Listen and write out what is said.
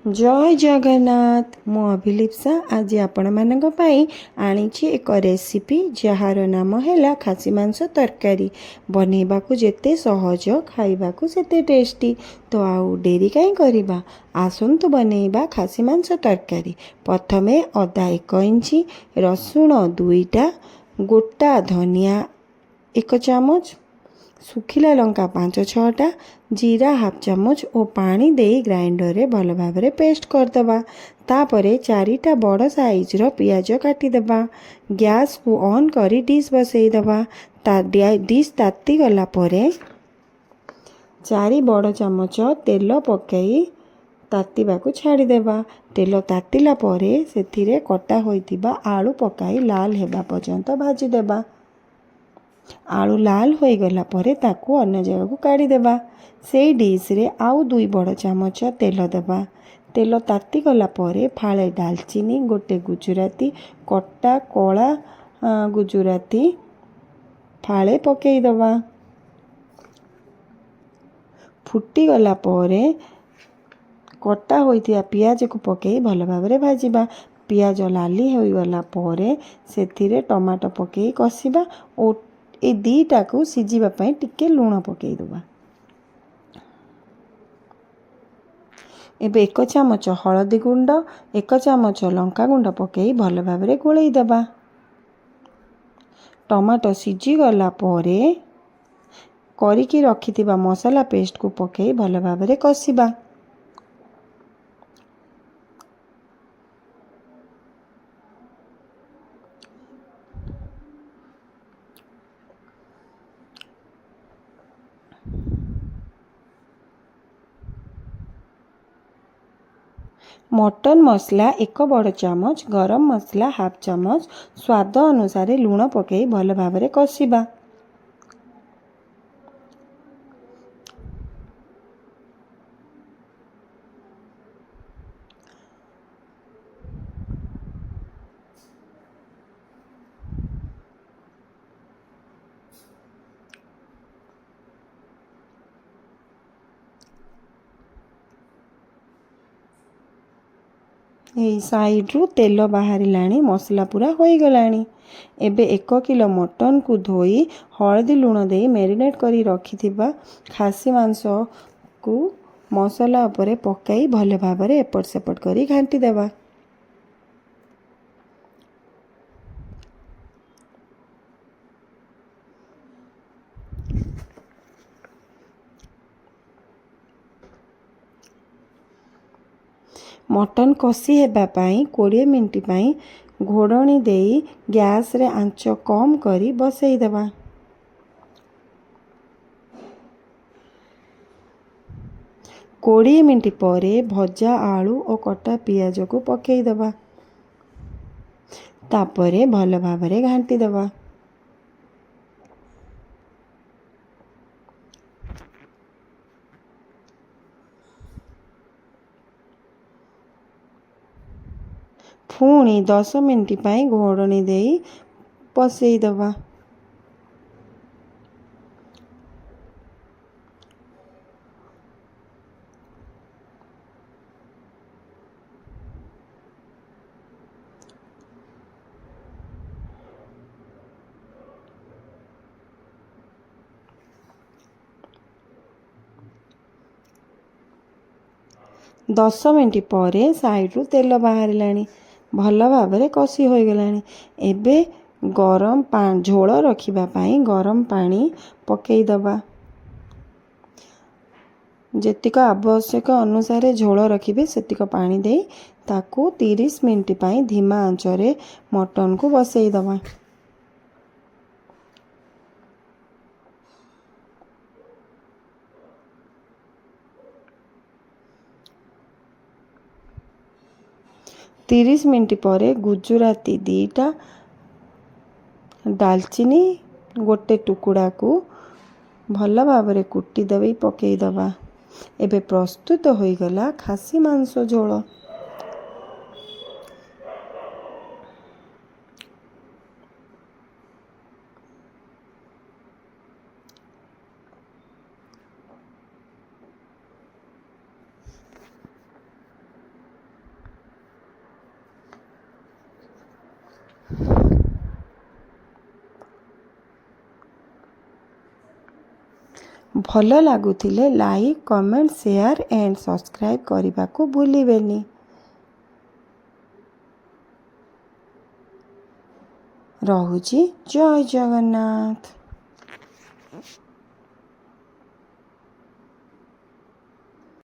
जय जगन्नाथ मु अभिलिप्सा आज आपण मानक पई आनिछि एक रेसिपी जार नाम है खासी मांस तरकारी बनैबा को जेते सहज खाइबा को सेते टेस्टी। तो आउ डेरी कहीं करबा आसंतु बनैबा खासी मांस तरकारी। प्रथमे अदा 1 इंची, रसुण 2टा, गोटा धनिया 1 चामच, सुखिला लंका 5-6टा, जीरा हाफ चामच और पानी दे ग्राइंडर रे भल भाव रे पेस्ट करदबा। तापरे 4टा बड़ साइज रो पियाज काटिदेबा। गैस को ऑन करी डिश बसैदबा। डिश ताती गला परे 4 बड़ चामच तेल पकई तातीबा को छाड़ीदेबा। तेल तातिला परे सेथिरे कटा होइतिबा आलू पकाई लाल हेबा पर्यंत भाजीदेबा। आलू लाल हो गला परे ताकू अन्य जगह को काढ़ी देबा। से डिश रे आउ 2 बड़ चामच तेल देबा। तेल ताती गला परे फाळे दालचीनी, गोटे गुजराती, कटा कला गुजराती फाळे पकई देबा। फुटी गला परे कटा होइतिया पियाज को पकई भल भाव रे भाजीबा। पियाज लाली हो गला परे सेथिरे टमाटो पकई कसिबा और ए दीटा को सिझिबा पई टिके लूण पकई देबा। एबे 1 चामच हळदी गुंड, 1 चामच लंका गुंड पकई भल भाव रे गोळई देबा। टमाटो सिझी गला परे करिकी रखिथिबा मसाला पेस्ट को पकई भल भाव रे कसिबा। मटन मसला 1 बड़ चामच, गरम मसला हाफ चामच, स्वाद अनुसार लूण पकई भल भाव रे कसिबा। यही साइड रु तेल बाहरिलाणी, मसला पूरा हो गलानी। एबे 1 किलो मटन को धोई हळदी लूण दे मैरिनेट करी रखिथिबा खासी मांस को मसला उपरे पकाई भले भाव रे एपट सेपट करी घांटी देबा। मटन कसी हेबा पाई 20 मिनट पाई घोड़नी देई गैस रे आंच कम करी बसई देबा। कोड़े मिनट परे भजा आलू और कटा पियाज को पकई देबा। तापरे भल भाव रे घांटी देबा। पुणी 10 मिनट पाई घोड़नी देई बसई देबा। दस मिनट पर साइड रु तेल बाहरिलाणी, भल भाव रे कसी हो गलानी। एबे गरम झोल रखिबा पाई गरम पानी पकई दबा। जेतिक आवश्यक अनुसार झोल रखिबे सेतिक पानी दे ताकू 30 मिनट पाई धीमा आंच रे मटन को बसई दबा। तीस मिनट पर गुजराती 2टा, दालचीनी गोटे टुकुड़ा को भल भाव रे कुटी दबी पकई दबा। एबे प्रस्तुत हो गला खासी मांस झोल। ଭଲ ଲାଗୁଥିଲେ like, comment, share and subscribe କରିବାକୁ ଭୁଲିବେନି। ରହୁଛି। ଜୟ ଜଗନ୍ନାଥ।